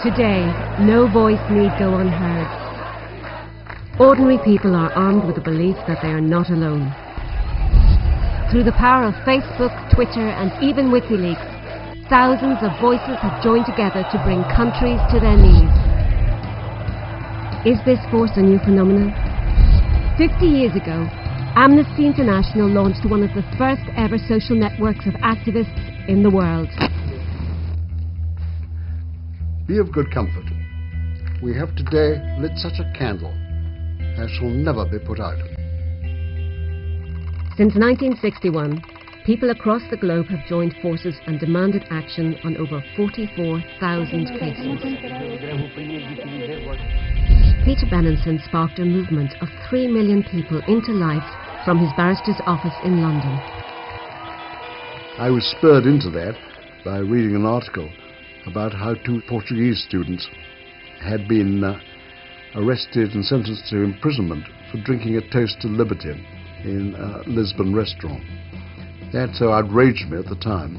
Today, no voice need go unheard. Ordinary people are armed with the belief that they are not alone. Through the power of Facebook, Twitter, and even WikiLeaks, thousands of voices have joined together to bring countries to their knees. Is this force a new phenomenon? 50 years ago, Amnesty International launched one of the first ever social networks of activists in the world. Be of good comfort. We have today lit such a candle as shall never be put out. Since 1961, people across the globe have joined forces and demanded action on over 44,000 cases. Peter Benenson sparked a movement of 3 million people into life from his barrister's office in London. I was spurred into that by reading an article about how 2 Portuguese students had been arrested and sentenced to imprisonment for drinking a toast to liberty in a Lisbon restaurant. That so outraged me at the time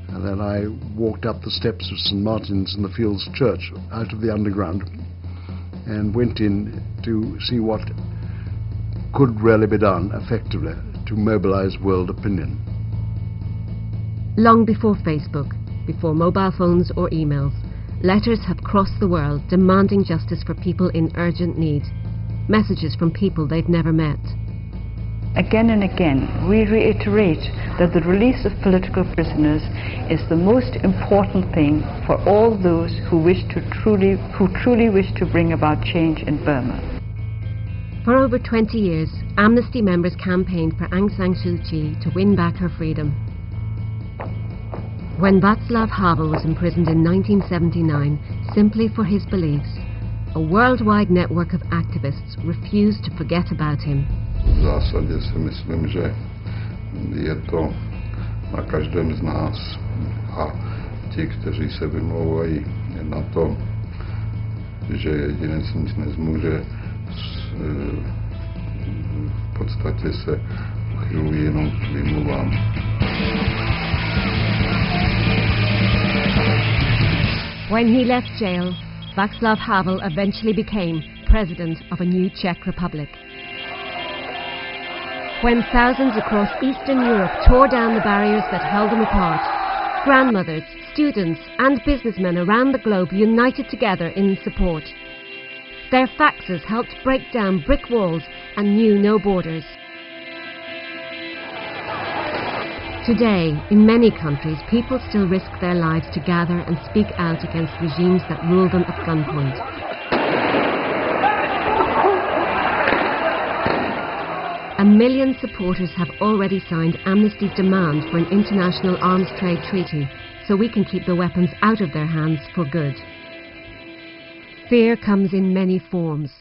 that I walked up the steps of St. Martin's in the Fields Church out of the underground and went in to see what could really be done effectively to mobilize world opinion. Long before Facebook, before mobile phones or emails, letters have crossed the world demanding justice for people in urgent need. Messages from people they've never met. Again and again, we reiterate that the release of political prisoners is the most important thing for all those who truly wish to bring about change in Burma. For over 20 years, Amnesty members campaigned for Aung San Suu Kyi to win back her freedom. When Václav Havel was imprisoned in 1979 simply for his beliefs, a worldwide network of activists refused to forget about him. V zásadě si myslím, že je to na každém z nás a ti, kteří se vymlouvají na to, že jedinec nic nezmůže, v podstatě se uchylují jenom k výmluvám. When he left jail, Václav Havel eventually became president of a new Czech Republic. When thousands across Eastern Europe tore down the barriers that held them apart, grandmothers, students and businessmen around the globe united together in support. Their faxes helped break down brick walls and knew no borders. Today, in many countries, people still risk their lives to gather and speak out against regimes that rule them at gunpoint. A million supporters have already signed Amnesty's demand for an international arms trade treaty so we can keep the weapons out of their hands for good. Fear comes in many forms.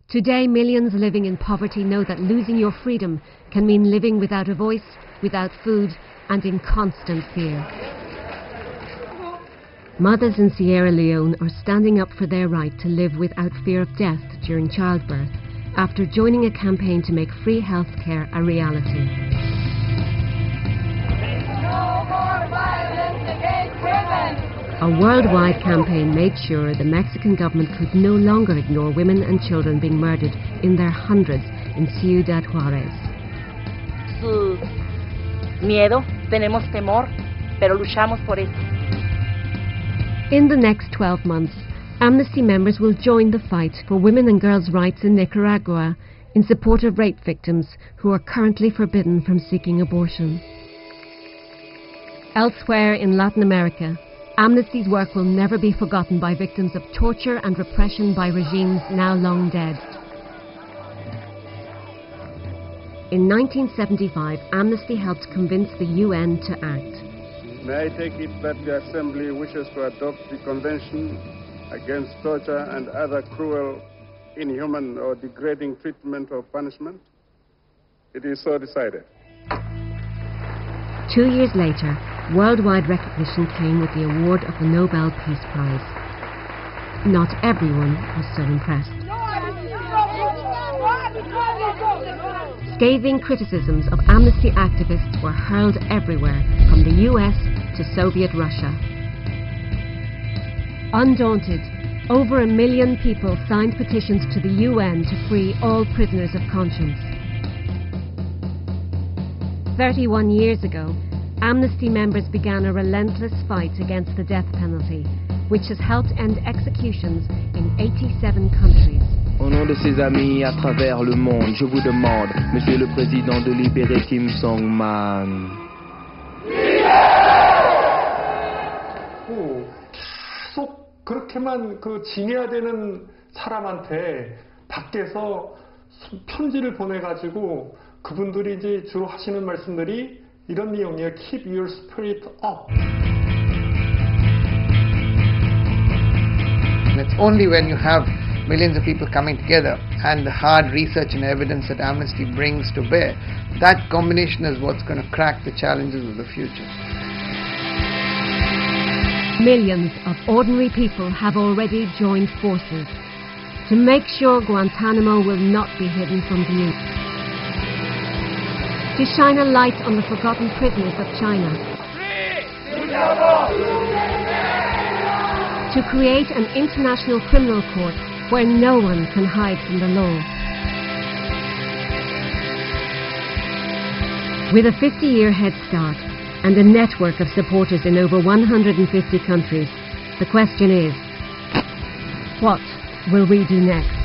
Today, millions living in poverty know that losing your freedom can mean living without a voice, without food, and in constant fear. Mothers in Sierra Leone are standing up for their right to live without fear of death during childbirth, after joining a campaign to make free health care a reality. No more violence against women! A worldwide campaign made sure the Mexican government could no longer ignore women and children being murdered in their hundreds in Ciudad Juárez. Su miedo, tenemos temor, pero luchamos por eso. In the next 12 months, Amnesty members will join the fight for women and girls' rights in Nicaragua in support of rape victims who are currently forbidden from seeking abortion. Elsewhere in Latin America, Amnesty's work will never be forgotten by victims of torture and repression by regimes now long dead. In 1975, Amnesty helped convince the UN to act. May I take it that the Assembly wishes to adopt the Convention against torture and other cruel, inhuman or degrading treatment or punishment? It is so decided. 2 years later, worldwide recognition came with the award of the Nobel Peace Prize. Not everyone was so impressed. Scathing criticisms of Amnesty activists were hurled everywhere, from the US to Soviet Russia. Undaunted, over 1 million people signed petitions to the UN to free all prisoners of conscience. 31 years ago, Amnesty members began a relentless fight against the death penalty, which has helped end executions in 87 countries. Au nom de ses amis à travers le monde, je vous demande, Monsieur le Président, de libérer Kim Song-man. 계속 그렇게만 지내야 되는 사람한테 밖에서 편지를 보내가지고 그분들이 이제 주로 하시는 말씀들이 이런 내용이에요. Keep your spirit up. It's only when you have millions of people coming together and the hard research and evidence that Amnesty brings to bear, that combination is what's going to crack the challenges of the future. Millions of ordinary people have already joined forces to make sure Guantanamo will not be hidden from view. To shine a light on the forgotten prisoners of China. To create an international criminal court where no one can hide from the law. With a 50-year head start and a network of supporters in over 150 countries, the question is, what will we do next?